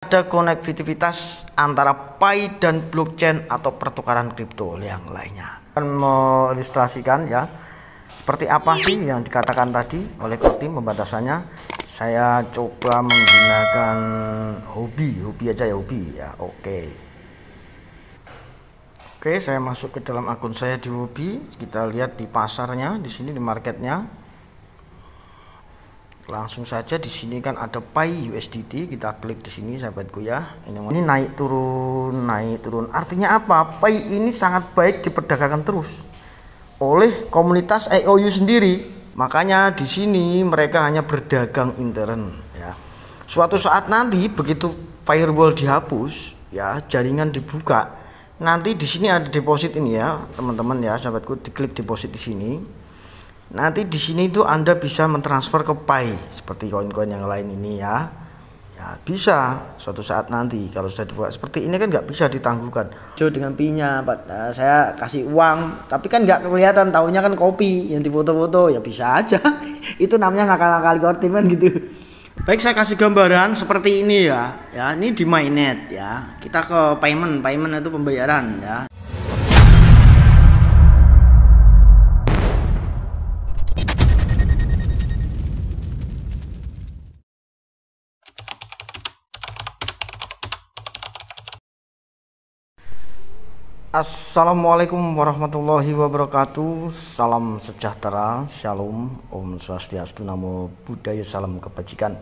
Ada konektivitas antara Pi dan blockchain atau pertukaran kripto yang lainnya. Akan mengilustrasikan ya seperti apa sih yang dikatakan tadi oleh Kortim pembatasannya. Saya coba menggunakan hobi aja ya, hobi ya. Oke, saya masuk ke dalam akun saya di hobi. Kita lihat di pasarnya, di sini di marketnya. Langsung saja di sini kan ada Pi USDT, kita klik di sini sahabatku ya. Ini naik turun. Artinya apa? Pi ini sangat baik diperdagangkan terus oleh komunitas IOU sendiri. Makanya di sini mereka hanya berdagang intern ya. Suatu saat nanti begitu firewall dihapus ya, jaringan dibuka. Nanti di sini ada deposit ini ya, teman-teman ya, sahabatku, diklik deposit di sini. Nanti di sini itu Anda bisa mentransfer ke Pi seperti koin-koin yang lain ini ya. Ya bisa suatu saat nanti kalau sudah dibuat seperti ini kan nggak bisa ditangguhkan. Dengan Pi-nya, saya kasih uang, tapi kan nggak kelihatan, taunya kan kopi yang difoto-foto, ya bisa aja. Itu namanya ngakal-ngakal Kortim kan gitu. Baik, saya kasih gambaran seperti ini ya. Ya, ini di mainnet ya. Kita ke payment itu pembayaran ya. Assalamualaikum warahmatullahi wabarakatuh. Salam sejahtera, shalom, om swastiastu, namo buddhaya, salam kebajikan.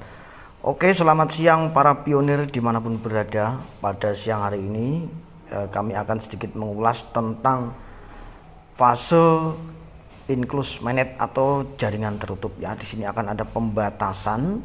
Oke, selamat siang para pionir dimanapun berada. Pada siang hari ini kami akan sedikit mengulas tentang fase inclusive mainnet atau jaringan tertutup ya. Di sini akan ada pembatasan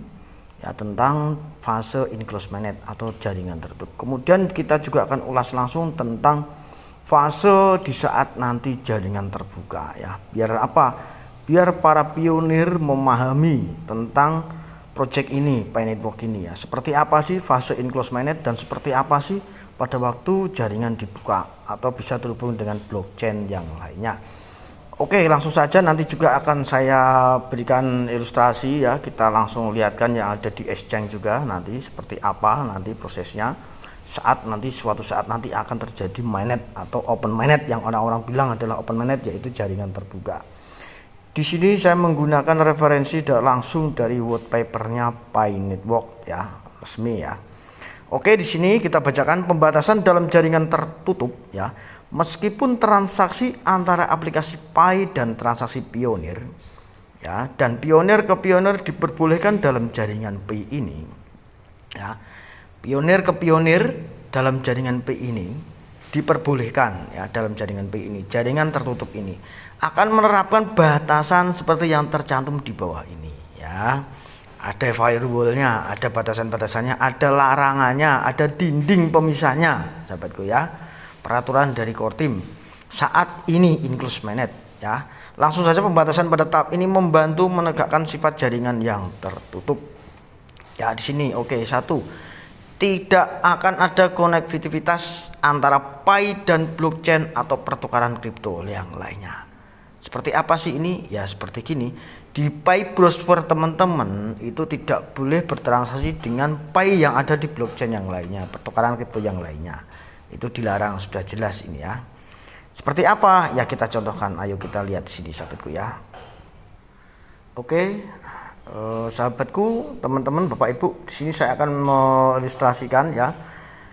ya tentang fase inclusive mainnet atau jaringan tertutup. Kemudian kita juga akan ulas langsung tentang fase di saat nanti jaringan terbuka ya. Biar apa? Biar para pionir memahami tentang project ini, Pi Network ini ya. Seperti apa sih fase inclusive mainnet dan seperti apa sih pada waktu jaringan dibuka atau bisa terhubung dengan blockchain yang lainnya. Oke, langsung saja nanti juga akan saya berikan ilustrasi ya. Kita langsung lihatkan yang ada di exchange juga nanti seperti apa nanti prosesnya. Suatu saat nanti akan terjadi mainnet atau open mainnet yang orang-orang bilang adalah open mainnet, yaitu jaringan terbuka. Di sini saya menggunakan referensi langsung dari white papernya Pi Network ya, resmi ya. Oke, di sini kita bacakan pembatasan dalam jaringan tertutup ya. Meskipun transaksi antara aplikasi Pi dan transaksi pionir ya, dan pionir ke pionir diperbolehkan dalam jaringan Pi ini ya. Pionir ke pionir dalam jaringan Pi ini diperbolehkan ya, dalam jaringan Pi ini, jaringan tertutup ini akan menerapkan batasan seperti yang tercantum di bawah ini ya. Ada firewallnya, ada batasan-batasannya, ada larangannya, ada dinding pemisahnya sahabatku ya. Peraturan dari Kortim saat ini inclusive mainnet ya. Langsung saja pembatasan pada tahap ini membantu menegakkan sifat jaringan yang tertutup ya. Di sini oke, satu, tidak akan ada konektivitas antara Pi dan blockchain atau pertukaran kripto yang lainnya. Seperti apa sih ini? Ya seperti gini. Di Pi browser teman-teman itu tidak boleh bertransaksi dengan Pi yang ada di blockchain yang lainnya, pertukaran kripto yang lainnya. Itu dilarang, sudah jelas ini ya. Seperti apa? Ya kita contohkan. Ayo kita lihat di sini sahabatku ya. Oke. Sahabatku, teman-teman, Bapak Ibu, di sini saya akan mengilustrasikan ya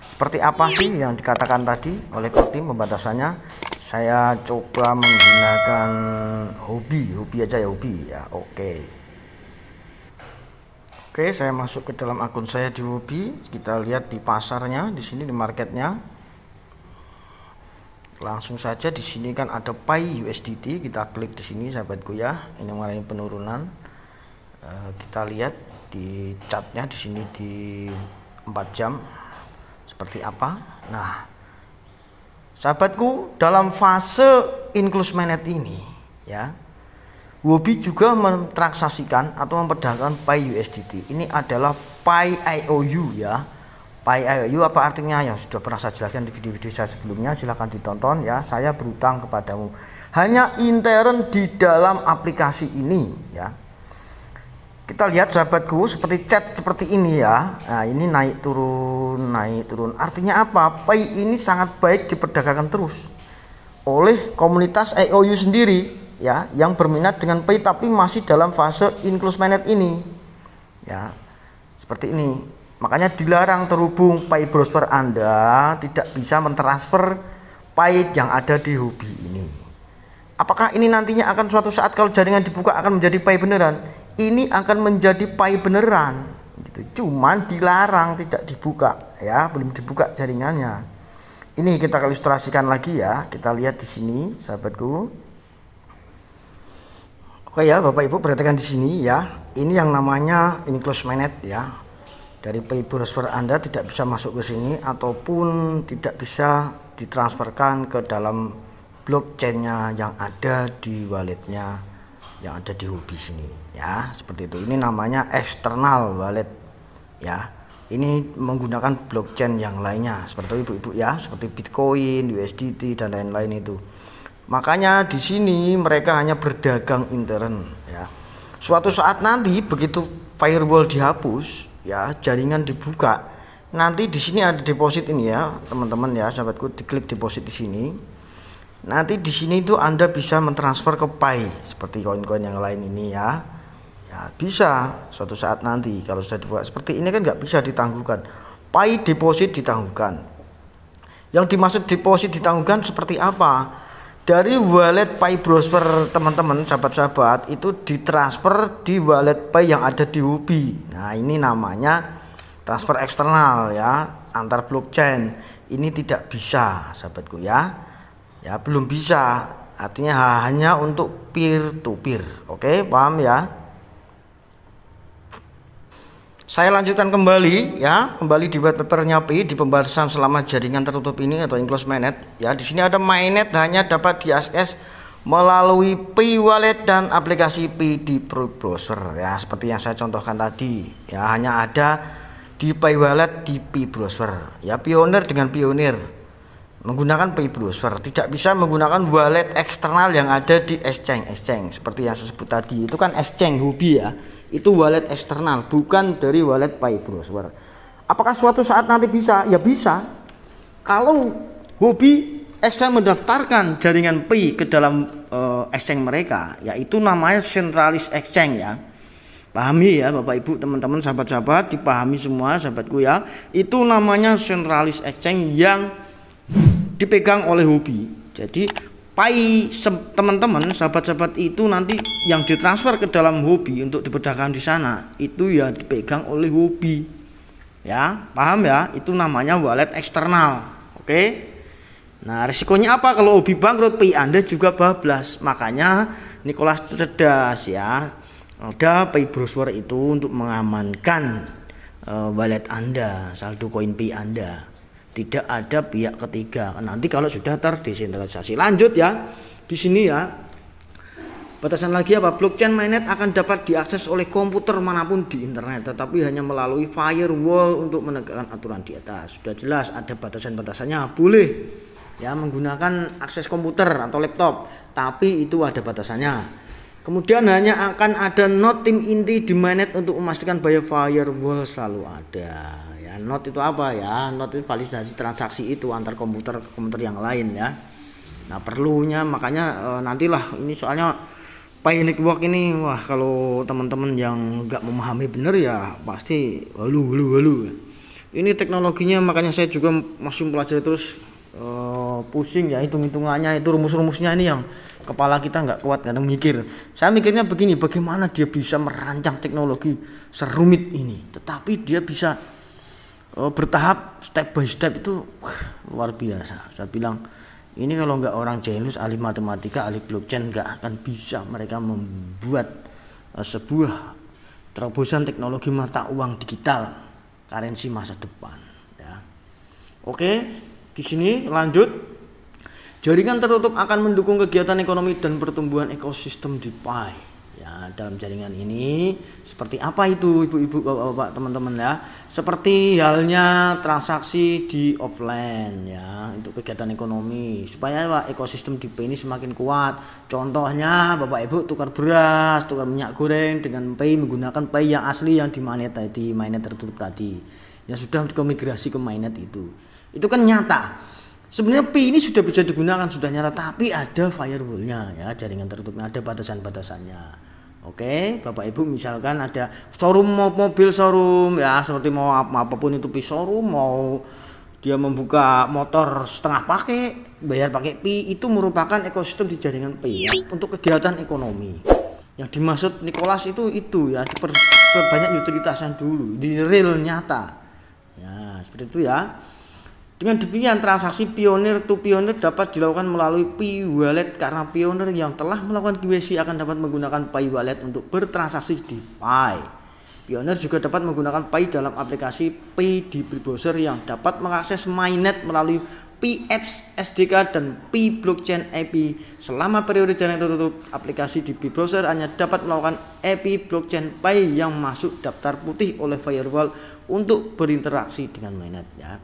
seperti apa sih yang dikatakan tadi oleh Kortim pembatasannya. Saya coba menggunakan hobi aja ya, hobi ya. Oke, saya masuk ke dalam akun saya di hobi. Kita lihat di pasarnya, di sini di marketnya. Langsung saja di sini kan ada Pi USDT, kita klik di sini sahabatku ya. Ini mengalami penurunan. Kita lihat di chartnya di sini di 4 jam seperti apa. Nah sahabatku, dalam fase inclusive mainnet ini ya, Wobi juga mentransaksikan atau memperdagangkan Pi USDT. Ini adalah Pi IOU ya. Pi IOU apa artinya? Yang sudah pernah saya jelaskan di video-video saya sebelumnya, silahkan ditonton ya. Saya berutang kepadamu, hanya intern di dalam aplikasi ini ya. Kita lihat sahabatku seperti chat seperti ini ya. Nah, ini naik turun naik turun. Artinya apa? Pi ini sangat baik diperdagangkan terus oleh komunitas IOU sendiri ya, yang berminat dengan Pi tapi masih dalam fase inclusive mainnet ini ya, seperti ini. Makanya dilarang terhubung Pi browser Anda tidak bisa mentransfer Pi yang ada di Huobi ini. Apakah ini nantinya akan suatu saat kalau jaringan dibuka akan menjadi Pi beneran? Ini akan menjadi Pi beneran gitu. Cuman dilarang, tidak dibuka ya, belum dibuka jaringannya. Ini kita ilustrasikan lagi ya. Kita lihat di sini sahabatku. Oke ya Bapak Ibu, perhatikan di sini ya. Ini yang namanya inclusive mainnet ya. Dari Pi browser Anda tidak bisa masuk ke sini ataupun tidak bisa ditransferkan ke dalam blockchainnya yang ada di walletnya yang ada di Huobi sini ya, seperti itu. Ini namanya external wallet ya. Ini menggunakan blockchain yang lainnya seperti ibu-ibu ya, seperti Bitcoin, USDT dan lain-lain itu. Makanya di sini mereka hanya berdagang intern ya. Suatu saat nanti begitu firewall dihapus ya, jaringan dibuka, nanti di sini ada deposit ini ya teman-teman ya, sahabatku, diklik deposit di sini. Nanti di sini itu Anda bisa mentransfer ke Pi seperti koin-koin yang lain ini ya. Ya bisa suatu saat nanti kalau sudah dibuat seperti ini kan nggak bisa ditangguhkan. Pi deposit ditangguhkan. Yang dimaksud deposit ditangguhkan seperti apa? Dari wallet Pi browser teman-teman, sahabat-sahabat, itu ditransfer di wallet Pi yang ada di Huobi. Nah ini namanya transfer eksternal ya, antar blockchain. Ini tidak bisa sahabatku ya. Ya belum bisa, artinya hanya untuk peer to peer. Oke, paham ya? Saya lanjutkan kembali ya, kembali di white papernya Pi di pembahasan selama jaringan tertutup ini atau enclosed mainnet ya. Di sini ada mainnet hanya dapat diakses melalui Pi wallet dan aplikasi Pi di browser ya, seperti yang saya contohkan tadi ya, hanya ada di Pi wallet di Pi browser ya. Pioneer dengan Pioneer menggunakan Pi browser, tidak bisa menggunakan wallet eksternal yang ada di exchange seperti yang saya sebut tadi. Itu kan exchange Huobi ya, itu wallet eksternal, bukan dari wallet Pi browser. Apakah suatu saat nanti bisa? Ya bisa. Kalau Huobi exchange mendaftarkan jaringan Pi ke dalam exchange mereka, yaitu namanya centralized exchange ya. Pahami ya Bapak Ibu, teman-teman, sahabat-sahabat, dipahami semua sahabatku ya. Itu namanya centralized exchange yang dipegang oleh Huobi. Jadi Pi teman-teman, sahabat-sahabat, itu nanti yang ditransfer ke dalam Huobi untuk diperdagangkan di sana itu ya dipegang oleh Huobi. Ya, paham ya? Itu namanya wallet eksternal. Oke. Nah, risikonya apa kalau Huobi bangkrut? Pi Anda juga bablas. Makanya Nicholas cerdas ya. Ada Pi browser itu untuk mengamankan wallet Anda, saldo koin Pi Anda. Tidak ada pihak ketiga nanti kalau sudah terdesentralisasi. Lanjut ya, di sini ya, batasan lagi apa? Blockchain mainnet akan dapat diakses oleh komputer manapun di internet, tetapi hanya melalui firewall untuk menegakkan aturan di atas. Sudah jelas ada batasan-batasannya. Boleh ya menggunakan akses komputer atau laptop, tapi itu ada batasannya. Kemudian hanya akan ada node tim inti di mainnet untuk memastikan bahwa firewall selalu ada. Ya, node itu apa ya? Node itu validasi transaksi itu antar komputer ke komputer yang lain ya. Nah perlunya makanya nantilah ini, soalnya Pi Network ini wah, kalau teman-teman yang nggak memahami bener ya pasti halu. Ini teknologinya, makanya saya juga masih mempelajari terus, pusing ya hitung-hitungannya, itu rumus-rumusnya ini yang kepala kita nggak kuat kadang mikir. Saya mikirnya begini, bagaimana dia bisa merancang teknologi serumit ini tetapi dia bisa bertahap, step by step, itu luar biasa. Saya bilang ini kalau nggak orang jenius, ahli matematika, ahli blockchain, nggak akan bisa mereka membuat sebuah terobosan teknologi mata uang digital currency masa depan ya. Oke, di sini lanjut. Jaringan tertutup akan mendukung kegiatan ekonomi dan pertumbuhan ekosistem di Pi. Ya, dalam jaringan ini seperti apa itu ibu-ibu, bapak-bapak, teman-teman ya? Seperti halnya transaksi di offline ya, untuk kegiatan ekonomi supaya ekosistem di Pay ini semakin kuat. Contohnya Bapak Ibu tukar beras, tukar minyak goreng dengan Pay menggunakan Pay yang asli yang di mainnet tadi, mainnet tertutup tadi. Yang sudah migrasi ke mainnet itu. Itu kan nyata. Sebenarnya Pay ini sudah bisa digunakan, sudah nyata, tapi ada firewallnya ya, jaringan tertutupnya, ada batasan-batasannya. Oke, Bapak Ibu misalkan ada showroom, mobil showroom ya, seperti mau apapun itu Pi showroom, mau dia membuka motor setengah pakai, bayar pakai Pi, itu merupakan ekosistem di jaringan Pi ya, untuk kegiatan ekonomi. Yang dimaksud Nicholas itu ya, diperbanyak utilitasnya dulu, di real nyata. Ya, seperti itu ya. Dengan demikian transaksi pionir to pionir dapat dilakukan melalui Pi Wallet karena pionir yang telah melakukan KYC akan dapat menggunakan Pi Wallet untuk bertransaksi di Pi. Pionir juga dapat menggunakan Pi dalam aplikasi Pi di browser yang dapat mengakses mainnet melalui Pi Apps SDK dan Pi Blockchain API. Selama periode jaringan tertutup, aplikasi di Pi browser hanya dapat melakukan API blockchain Pi yang masuk daftar putih oleh firewall untuk berinteraksi dengan mainnet ya.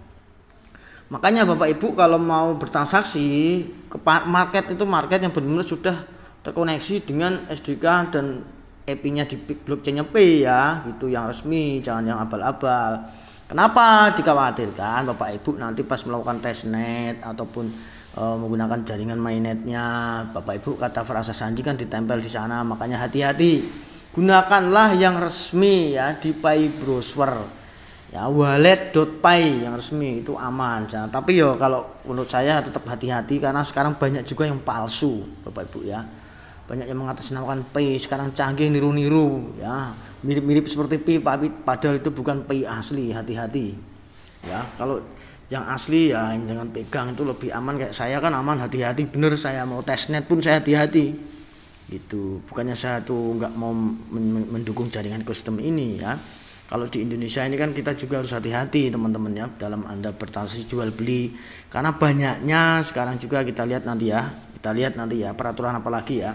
Makanya Bapak Ibu kalau mau bertransaksi ke market, itu market yang benar-benar sudah terkoneksi dengan SDK dan API-nya di blockchain-nya P ya, itu yang resmi, jangan yang abal-abal. Kenapa dikhawatirkan Bapak Ibu nanti pas melakukan testnet ataupun menggunakan jaringan mainnetnya, Bapak Ibu kata frasa sandi kan ditempel di sana, makanya hati-hati. Gunakanlah yang resmi ya di Pi browser. Ya, wallet.py yang resmi itu aman. Tapi yo kalau menurut saya tetap hati-hati karena sekarang banyak juga yang palsu Bapak Ibu ya. Banyak yang mengatasnamakan Pay, sekarang canggih niru-niru ya. Mirip-mirip seperti Pay padahal itu bukan Pay asli, hati-hati. Ya, kalau yang asli ya jangan pegang, itu lebih aman. Kayak saya kan aman, hati-hati bener, saya mau testnet pun saya hati-hati. Gitu. Bukannya saya tuh nggak mau mendukung jaringan ekosistem ini ya. Kalau di Indonesia ini kan kita juga harus hati-hati teman-teman ya dalam Anda bertransaksi jual beli, karena banyaknya sekarang juga kita lihat nanti ya peraturan apalagi ya,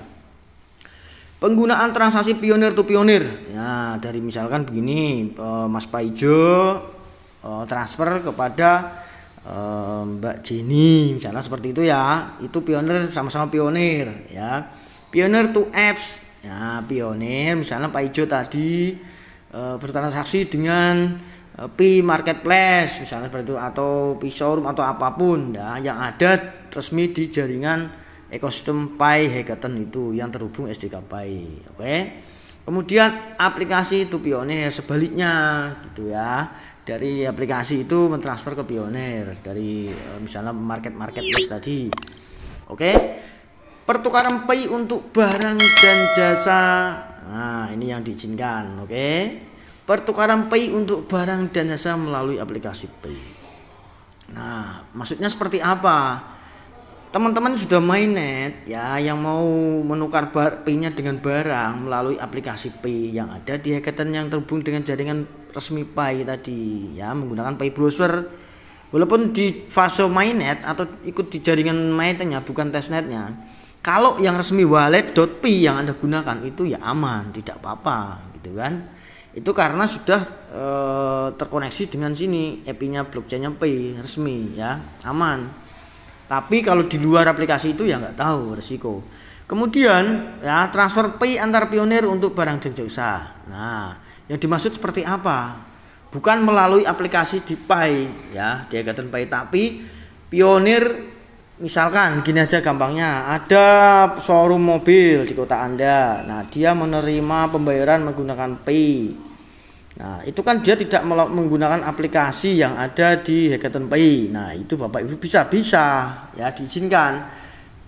penggunaan transaksi pionir to pionir ya, dari misalkan begini, Mas Paijo transfer kepada Mbak Jenny misalnya seperti itu ya, itu pionir, sama-sama pionir ya. Pionir to apps ya, pionir misalnya Paijo tadi bertransaksi dengan Pi Marketplace misalnya seperti itu, atau Pi Showroom atau apapun ya, yang ada resmi di jaringan ekosistem Pi Hackathon itu yang terhubung SDK Pi. Oke. Kemudian aplikasi itu pionir, sebaliknya gitu ya, dari aplikasi itu mentransfer ke pionir dari misalnya marketplace tadi. Oke. Pertukaran Pi untuk barang dan jasa. Nah, ini yang diizinkan, oke. Pertukaran Pi untuk barang dan jasa melalui aplikasi Pi. Nah, maksudnya seperti apa? Teman-teman sudah mainnet ya, yang mau menukar Pi-nya dengan barang melalui aplikasi Pi yang ada di Hackathon yang terhubung dengan jaringan resmi Pi tadi ya, menggunakan Pi browser. Walaupun di fase mainnet atau ikut di jaringan mainnetnya, bukan testnetnya. Kalau yang resmi wallet.py yang Anda gunakan itu ya aman, tidak apa-apa gitu kan. Itu karena sudah terkoneksi dengan sini API-nya blockchain-nya Pay resmi ya, aman. Tapi kalau di luar aplikasi itu ya nggak tahu, resiko. Kemudian ya, transfer Pay antar pionir untuk barang dan jasa. Nah, yang dimaksud seperti apa? Bukan melalui aplikasi di Pi ya, di Hackathon Pi, tapi pionir. Misalkan gini aja gampangnya, ada showroom mobil di kota Anda. Nah, dia menerima pembayaran menggunakan Pay. Nah, itu kan dia tidak menggunakan aplikasi yang ada di Hackathon Pay. Nah, itu Bapak Ibu bisa ya diizinkan.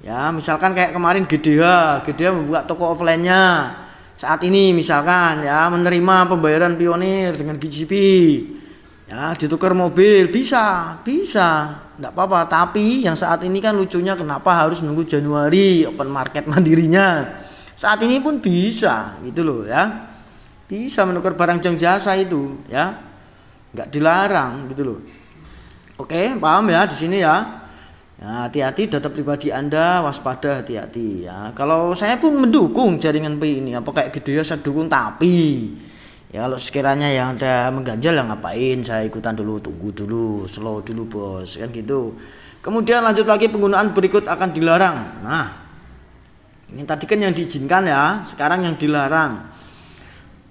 Ya, misalkan kayak kemarin GDH membuka toko offline-nya. Saat ini misalkan ya menerima pembayaran pionir dengan BGP. Ya, ditukar mobil bisa, enggak apa-apa. Tapi yang saat ini kan lucunya kenapa harus nunggu Januari open market mandirinya. Saat ini pun bisa gitu loh ya. Bisa menukar barang dan jasa itu ya. Enggak dilarang gitu loh. Oke, paham ya di sini ya. Nah, hati-hati data pribadi Anda, waspada, hati-hati ya. Kalau saya pun mendukung jaringan PI ini, apa kayak gitu ya, saya dukung, tapi ya kalau sekiranya yang ada mengganjal ya ngapain saya ikutan dulu, tunggu dulu, slow dulu bos, kan gitu. Kemudian lanjut lagi, penggunaan berikut akan dilarang. Nah, ini tadi kan yang diizinkan ya, sekarang yang dilarang.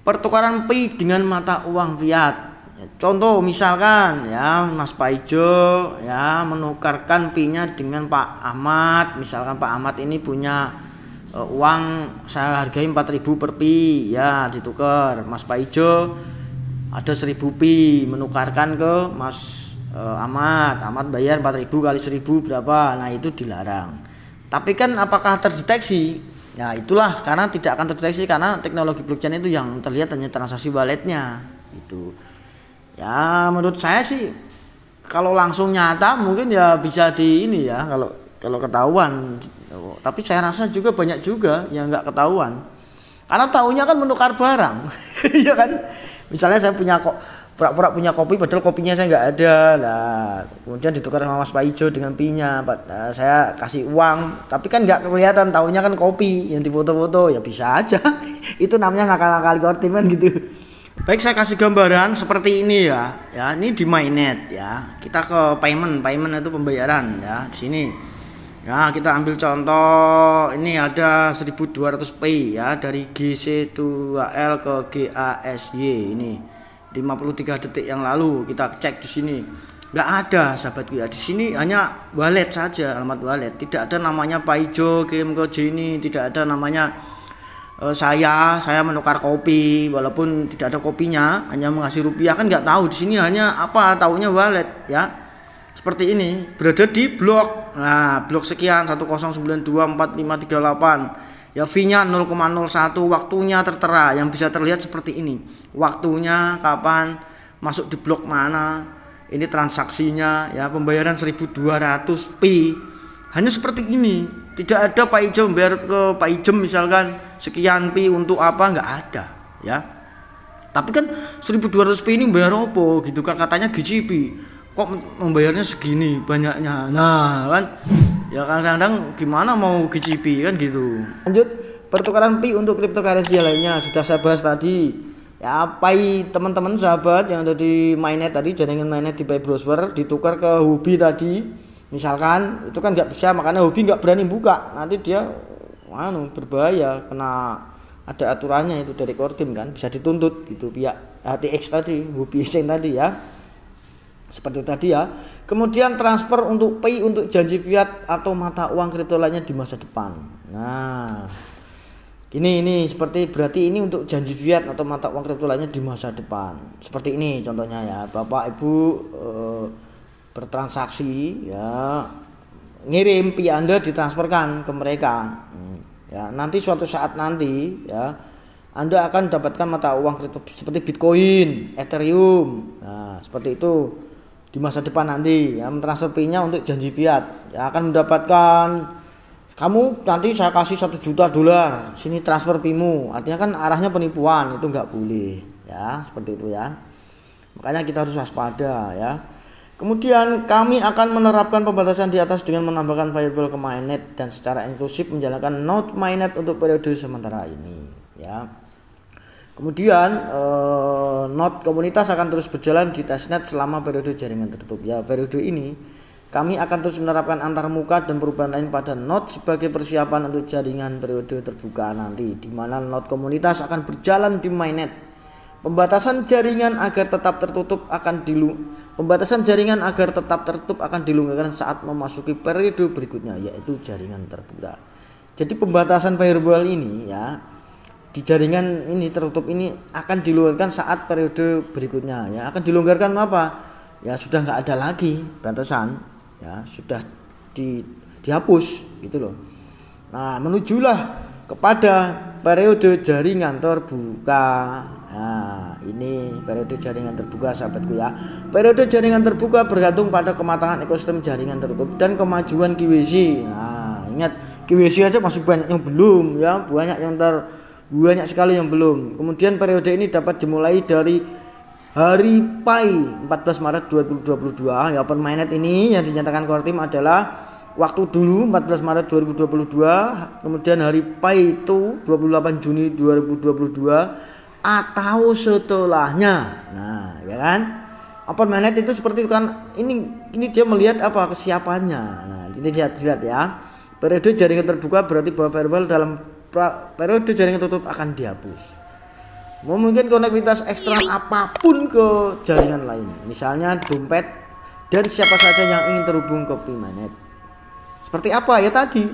Pertukaran PI dengan mata uang fiat. Contoh misalkan ya Mas Paijo ya menukarkan PI-nya dengan Pak Ahmad. Misalkan Pak Ahmad ini punya uang saya hargai 4.000 per PI ya, ditukar. Mas Paijo ada 1.000 PI menukarkan ke Mas Ahmad. Ahmad bayar 4.000 kali 1.000 berapa? Nah, itu dilarang. Tapi kan apakah terdeteksi? Ya itulah, karena tidak akan terdeteksi karena teknologi blockchain itu yang terlihat hanya transaksi walletnya gitu. Ya menurut saya sih kalau langsung nyata mungkin ya bisa di ini ya, kalau ketahuan. Tapi saya rasa juga banyak juga yang nggak ketahuan karena tahunya kan menukar barang. Iya kan, misalnya saya punya pura-pura punya kopi padahal kopinya saya nggak ada lah, kemudian ditukar sama Mas Paijo dengan PI-nya. Saya kasih uang tapi kan nggak kelihatan, tahunya kan kopi yang difoto-foto, ya bisa aja. Itu namanya ngakal-ngakal Kortim kan gitu. Baik, saya kasih gambaran seperti ini ya. Ya, ini di mainnet ya. Kita ke payment itu pembayaran ya. Di sini. Ya, kita ambil contoh ini ada 1200 PI ya dari GC2L ke GASY ini. 53 detik yang lalu kita cek di sini. Nggak ada sahabatku ya. Di sini hanya wallet saja, alamat wallet. Tidak ada namanya Paijo kirim ke Jenny, tidak ada namanya saya menukar kopi walaupun tidak ada kopinya, hanya mengasih rupiah, kan nggak tahu. Di sini hanya apa, tahunya wallet ya, seperti ini, berada di blok. Nah, blok sekian 1092458 ya, fee-nya 0,01, waktunya tertera yang bisa terlihat seperti ini, waktunya kapan, masuk di blok mana, ini transaksinya ya, pembayaran 1200 pi, hanya seperti ini. Tidak ada Pak Ijem membayar ke Pak Ijem misalkan sekian pi untuk apa, nggak ada ya. Tapi kan 1200 pi ini bayar apa gitu kan, katanya GCP, kok membayarnya segini banyaknya. Nah kan ya, kadang-kadang gimana mau GCP kan gitu. Lanjut, pertukaran pi untuk cryptocurrency lainnya sudah saya bahas tadi ya. PI teman-teman sahabat yang ada di mainnet tadi, jaringan mainnet di PI browser, ditukar ke Huobi tadi misalkan, itu kan nggak bisa, makanya Huobi nggak berani buka, nanti dia berbahaya, kena ada aturannya itu dari Kortim kan, bisa dituntut gitu pihak ATX tadi, Huobi Exchange tadi ya, seperti tadi ya. Kemudian transfer untuk PI untuk janji fiat atau mata uang kripto lainnya di masa depan. Nah ini seperti, berarti ini untuk janji fiat atau mata uang kripto lainnya di masa depan, seperti ini contohnya ya. Bapak Ibu bertransaksi ya, ngirim PI Anda ditransferkan ke mereka ya, nanti suatu saat nanti ya Anda akan mendapatkan mata uang kripto seperti Bitcoin, Ethereum, nah seperti itu di masa depan nanti ya. Mentransfer PI-nya untuk janji fiat ya, akan mendapatkan, kamu nanti saya kasih $1 juta, sini transfer PI-mu, artinya kan arahnya penipuan, itu nggak boleh ya, seperti itu ya, makanya kita harus waspada ya. Kemudian kami akan menerapkan pembatasan di atas dengan menambahkan variabel ke mainnet dan secara inklusif menjalankan node mainnet untuk periode sementara ini ya. Kemudian node komunitas akan terus berjalan di testnet selama periode jaringan tertutup ya. Periode ini kami akan terus menerapkan antarmuka dan perubahan lain pada node sebagai persiapan untuk jaringan periode terbuka nanti, di mana node komunitas akan berjalan di mainnet. Pembatasan jaringan agar tetap tertutup akan dilonggarkan saat memasuki periode berikutnya, yaitu jaringan terbuka. Jadi pembatasan firewall ini ya, di jaringan ini tertutup ini akan dilonggarkan saat periode berikutnya ya. Akan dilonggarkan apa? Ya sudah nggak ada lagi batasan ya, sudah dihapus gitu loh. Nah, menujulah kepada periode jaringan terbuka. Nah, ini periode jaringan terbuka sahabatku ya. Periode jaringan terbuka bergantung pada kematangan ekosistem jaringan tertutup dan kemajuan KYC. Nah, ingat KYC aja masih banyak yang belum ya, banyak sekali yang belum. Kemudian periode ini dapat dimulai dari hari PAI 14 Maret 2022 ya. Open mainnet ini yang dinyatakan Kortim adalah waktu dulu 14 Maret 2022, kemudian hari pai itu 28 Juni 2022 atau setelahnya. Nah, ya kan? Open mainnet itu seperti itu kan. Ini dia melihat apa kesiapannya. Nah, ini lihat ya. Periode jaringan terbuka berarti bahwa firewall dalam periode jaringan tutup akan dihapus. Mungkin konektivitas eksternal apapun ke jaringan lain, misalnya dompet dan siapa saja yang ingin terhubung ke P-Mainnet. Seperti apa ya tadi?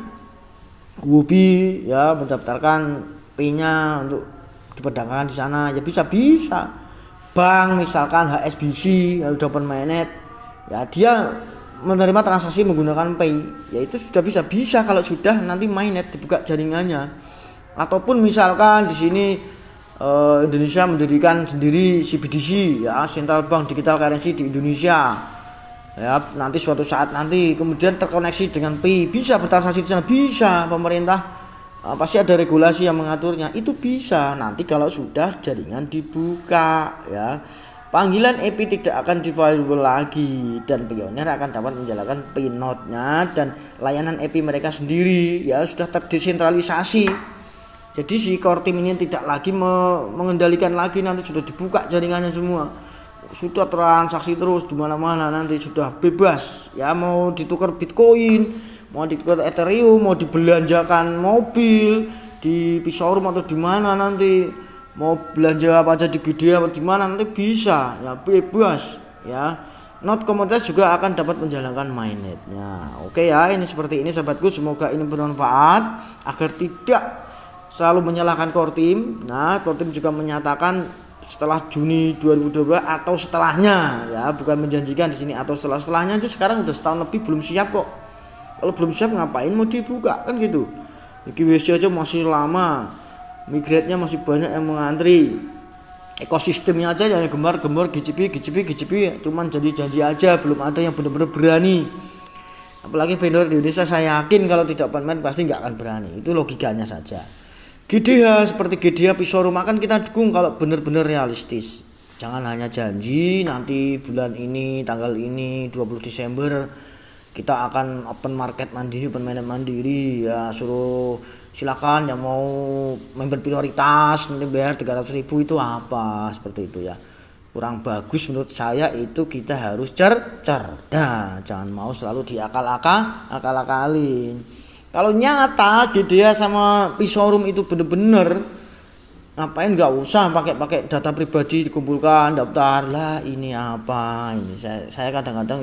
Wobi ya mendaftarkan P-nya untuk diperdagangkan di sana ya bisa. Bank misalkan HSBC yang udah open mainnet ya dia menerima transaksi menggunakan Pay ya itu sudah bisa kalau sudah nanti mainnet dibuka jaringannya. Ataupun misalkan di sini Indonesia mendirikan sendiri CBDC ya, Central Bank Digital Currency di Indonesia ya, nanti suatu saat nanti kemudian terkoneksi dengan Pay bisa bertransaksi di sana, bisa. Pemerintah pasti ada regulasi yang mengaturnya, itu bisa nanti kalau sudah jaringan dibuka ya. Panggilan IP tidak akan di firewall lagi dan Pioneer akan dapat menjalankan P-Node-nya dan layanan IP mereka sendiri ya, sudah terdesentralisasi. Jadi si core team ini tidak lagi mengendalikan lagi, nanti sudah dibuka jaringannya semua. Sudah transaksi terus di mana-mana, nanti sudah bebas. Ya mau ditukar Bitcoin, mau ditukar Ethereum, mau dibelanjakan mobil di showroom atau di mana nanti, mau belanja apa aja di gede atau di mana nanti bisa. Ya bebas ya. Node komoditas juga akan dapat menjalankan mainnetnya. Oke ya, ini seperti ini sahabatku, semoga ini bermanfaat agar tidak selalu menyalahkan core team. Nah, core team juga menyatakan setelah Juni 2022 atau setelahnya ya, bukan menjanjikan di sini atau setelahnya aja. Sekarang udah setahun lebih belum siap kok. Kalau belum siap ngapain mau dibuka kan gitu. GWC aja masih lama, migrate-nya masih banyak yang mengantri. Ekosistemnya aja yang gemar-gemar GCP cuman janji-janji aja, belum ada yang benar-benar berani. Apalagi vendor di Indonesia, saya yakin kalau tidak open mainnet pasti nggak akan berani. Itu logikanya saja. GDH seperti GDH P-Showroom akan kita dukung kalau benar-benar realistis. Jangan hanya janji nanti bulan ini tanggal ini 20 Desember kita akan open market mandiri, open mainnet mandiri ya, suruh silakan yang mau member prioritas nanti bayar 300.000 itu apa, seperti itu ya. Kurang bagus menurut saya. Itu kita harus cerdas, jangan mau selalu diakal-akalin. Kalau nyata GDH sama P-Showroom itu bener-bener, ngapain nggak usah pakai data pribadi dikumpulkan daftar lah, ini apa ini. Saya kadang-kadang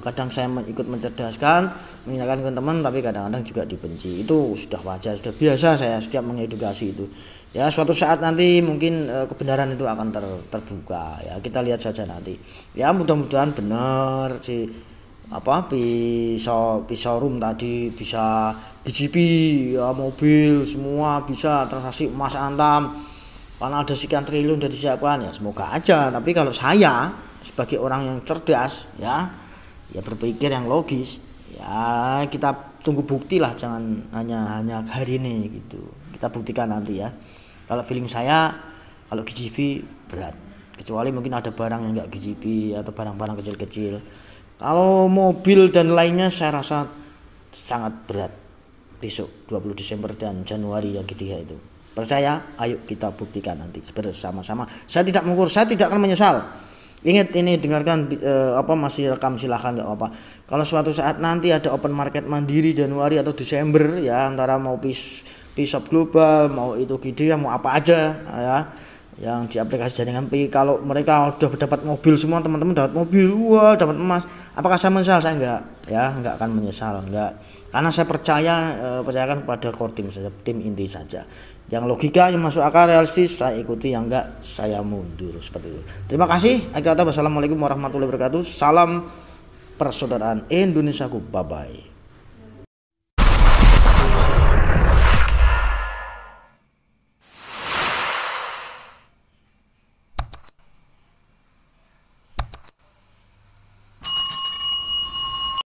kadang saya ikut mencerdaskan, mengingatkan teman-teman, tapi kadang-kadang juga dibenci. Itu sudah wajar, sudah biasa saya setiap mengedukasi itu ya. Suatu saat nanti mungkin kebenaran itu akan terbuka ya, kita lihat saja nanti ya. Mudah-mudahan benar sih P-Showroom tadi bisa GCP ya, mobil semua bisa, transaksi emas antam karena ada sekian triliun sudah disiapkan ya, semoga aja. Tapi kalau saya sebagai orang yang cerdas ya berpikir yang logis ya, kita tunggu bukti lah, jangan hanya hari ini gitu, kita buktikan nanti ya. Kalau feeling saya kalau GCP berat, kecuali mungkin ada barang yang enggak GCP atau barang-barang kecil-kecil. Kalau mobil dan lainnya saya rasa sangat berat besok 20 Desember dan Januari yang ketiga itu. Percaya, ayo kita buktikan nanti bersama-sama. Saya tidak mengukur, saya tidak akan menyesal. Ingat ini, dengarkan masih rekam, silahkan nggak apa. Kalau suatu saat nanti ada open market mandiri Januari atau Desember ya, antara mau P-Shop Global, mau itu GD, mau apa aja ya, yang di aplikasi jaringan P, kalau mereka udah dapat mobil semua, teman-teman dapat mobil, wah dapat emas, apakah saya menyesal? Saya enggak akan menyesal, enggak, karena saya percayakan pada core team saja, tim inti saja, yang logika yang masuk akal realistis saya ikuti, yang enggak saya mundur, seperti itu. Terima kasih. Akhir kata, wassalamualaikum warahmatullahi wabarakatuh. Salam persaudaraan Indonesiaku, bye bye.